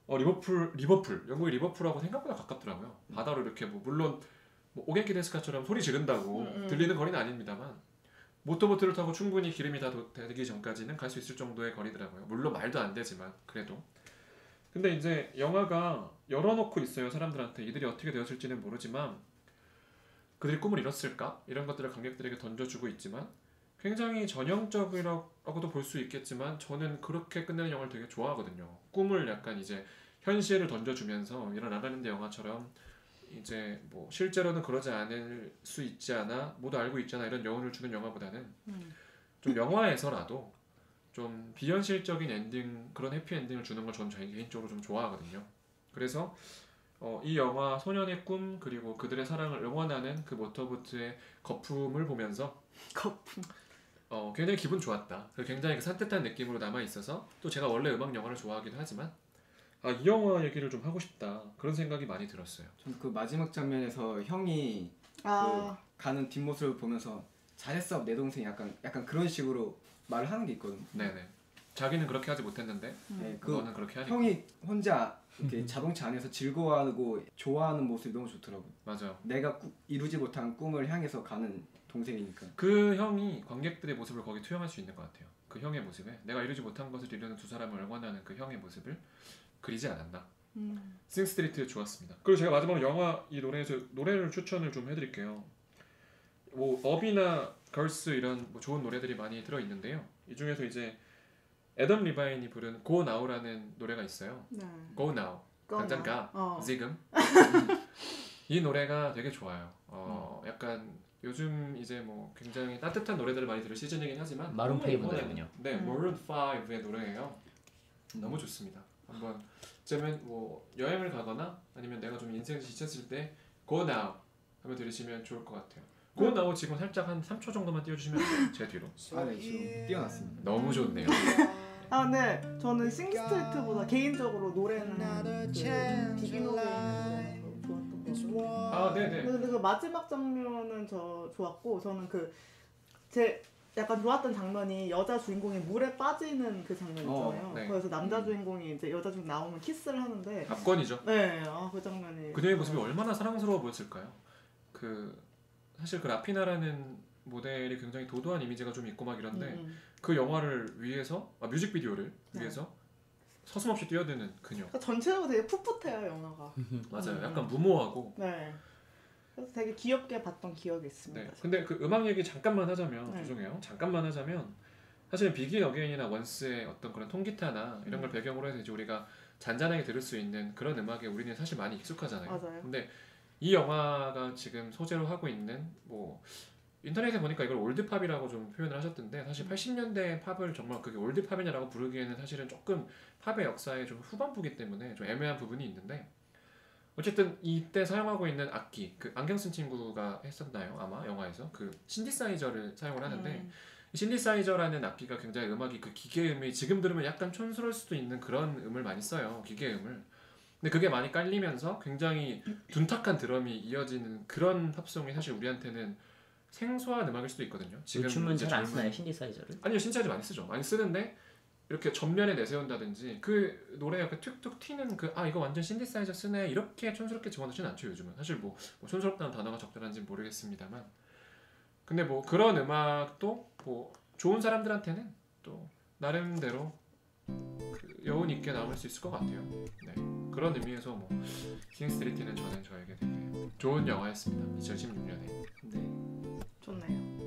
Speaker 1: 리버풀 영국의 리버풀하고 생각보다 가깝더라고요. 바다로 이렇게 뭐 물론 뭐 오겐키 데스카처럼 소리 지른다고 들리는 거리는 아닙니다만 모터보트를 타고 충분히 기름이 다 되기 전까지는 갈 수 있을 정도의 거리더라고요. 물론 말도 안 되지만 그래도. 근데 이제 영화가 열어놓고 있어요. 사람들한테 이들이 어떻게 되었을지는 모르지만 그들이 꿈을 이뤘을까? 이런 것들을 관객들에게 던져주고 있지만 굉장히 전형적이라고도 볼 수 있겠지만 저는 그렇게 끝내는 영화를 되게 좋아하거든요. 꿈을 약간 이제 현실을 던져주면서 이런 라라랜드 영화처럼 이제 뭐 실제로는 그러지 않을 수 있지 않아 모두 알고 있잖아 이런 여운을 주는 영화보다는 좀 영화에서라도 좀 비현실적인 엔딩 그런 해피엔딩을 주는 걸 저는 개인적으로 좀 좋아하거든요. 그래서 이 영화 소년의 꿈 그리고 그들의 사랑을 응원하는 그 모터보트의 거품을 보면서
Speaker 2: 거품.
Speaker 1: 굉장히 기분 좋았다. 굉장히 그 산뜻한 느낌으로 남아있어서 또 제가 원래 음악 영화를 좋아하기도 하지만 이 영화 얘기를 좀 하고 싶다 그런 생각이 많이 들었어요.
Speaker 3: 전 그 마지막 장면에서 형이
Speaker 2: 아.
Speaker 3: 그 가는 뒷모습을 보면서 잘했어 내 동생 약간 그런 식으로 말을 하는 게 있거든.
Speaker 1: 네네. 자기는 그렇게 하지 못했는데
Speaker 3: 네,
Speaker 1: 너는 그렇게 하니까.
Speaker 3: 형이 혼자 이렇게 자동차 안에서 즐거워하고 좋아하는 모습이 너무 좋더라고.
Speaker 1: 맞아.
Speaker 3: 내가 이루지 못한 꿈을 향해서 가는 동생이니까.
Speaker 1: 그 형이 관객들의 모습을 거기 투영할 수 있는 것 같아요. 그 형의 모습에 내가 이루지 못한 것을 이루는 두 사람을 응원하는 그 형의 모습을 그리지 않았나. 싱스트리트 좋았습니다. 그리고 제가 마지막으로 영화 이 노래에서 노래를 추천을 좀 해드릴게요. 뭐 업이나 걸스 이런 뭐 좋은 노래들이 많이 들어 있는데요. 이 중에서 이제 애덤 리바인이 부른 Go Now라는 노래가 있어요.
Speaker 2: 네.
Speaker 1: Go Now. 당장 가. 지금. 이 노래가 되게 좋아요. 약간 요즘 이제 뭐 굉장히 따뜻한 노래들을 많이 들을 시즌이긴 하지만
Speaker 4: 마룬 페이브
Speaker 1: 이번에는
Speaker 4: 노래군요.
Speaker 1: 네, 마룬 5의 노래예요. 너무 좋습니다. 한번 어쩌면 뭐 여행을 가거나 아니면 내가 좀 인생에서 지쳤을 때 Go Now 하면 들으시면 좋을 것 같아요. Go Now 지금 살짝 한 3초 정도만 띄워주시면 안 돼요? 제 뒤로.
Speaker 3: 네, 지금 뛰어났습니다.
Speaker 1: 너무 좋네요.
Speaker 2: 아 근데 저는 싱스트리트보다 개인적으로 노래는 비기노게인이 좋았던 것 같아요.
Speaker 1: 아, 네네.
Speaker 2: 근데 그 마지막 장면은 저 좋았고 저는 제 약간 좋았던 장면이 여자 주인공이 물에 빠지는 그 장면 있잖아요.
Speaker 1: 네.
Speaker 2: 그래서 남자 주인공이 이제 여자 주인공 나오면 키스를 하는데
Speaker 1: 압권이죠.
Speaker 2: 네, 그 장면이
Speaker 1: 그녀의 모습이 얼마나 사랑스러워 보였을까요? 사실 그 라피나라는 모델이 굉장히 도도한 이미지가 좀 있고 막 이런데 그 영화를 위해서 뮤직비디오를
Speaker 2: 네.
Speaker 1: 위해서 서슴없이 뛰어드는 그녀.
Speaker 2: 그러니까 전체적으로 되게 풋풋해요 영화가.
Speaker 1: 맞아요. 약간 무모하고.
Speaker 2: 네. 그래서 되게 귀엽게 봤던 기억이 있습니다.
Speaker 1: 네. 근데 그 음악 얘기 잠깐만 하자면
Speaker 2: 네.
Speaker 1: 죄송해요. 잠깐만 하자면 사실 비긴 어게인이나 원스의 어떤 그런 통기타나 이런 걸 배경으로 해서 이제 우리가 잔잔하게 들을 수 있는 그런 음악에 우리는 사실 많이 익숙하잖아요.
Speaker 2: 맞아요.
Speaker 1: 근데 이 영화가 지금 소재로 하고 있는 뭐 인터넷에 보니까 이걸 올드팝이라고 좀 표현을 하셨던데 사실 80년대 팝을 정말 그게 올드팝이냐라고 부르기에는 사실은 조금 팝의 역사의 좀 후반부기 때문에 좀 애매한 부분이 있는데 어쨌든 이때 사용하고 있는 악기 그 안경 쓴 친구가 했었나요? 아마 영화에서 그 신디사이저를 사용을 하는데 이 신디사이저라는 악기가 굉장히 음악이 그 기계음이 지금 들으면 약간 촌스러울 수도 있는 그런 음을 많이 써요. 기계음을. 근데 그게 많이 깔리면서 굉장히 둔탁한 드럼이 이어지는 그런 팝송이 사실 우리한테는 생소한 음악일 수도 있거든요.
Speaker 4: 요즘은 잘 안 쓰나요 신디사이저를?
Speaker 1: 아니요, 신디사이저 많이 쓰죠. 많이 쓰는데 이렇게 전면에 내세운다든지 그 노래 약간 툭툭 튀는 이거 완전 신디사이저 쓰네 이렇게 촌스럽게 집어넣지는 않죠 요즘은. 사실 뭐 촌스럽다는 단어가 적절한지 모르겠습니다만 근데 뭐 그런 음악도 뭐 좋은 사람들한테는 또 나름대로 그 여운 있게 남을 수 있을 것 같아요. 네. 그런 의미에서 뭐 싱스트리트는 저에게 되게 좋은 영화였습니다. 2016년에.
Speaker 3: 네.
Speaker 2: 좋네요.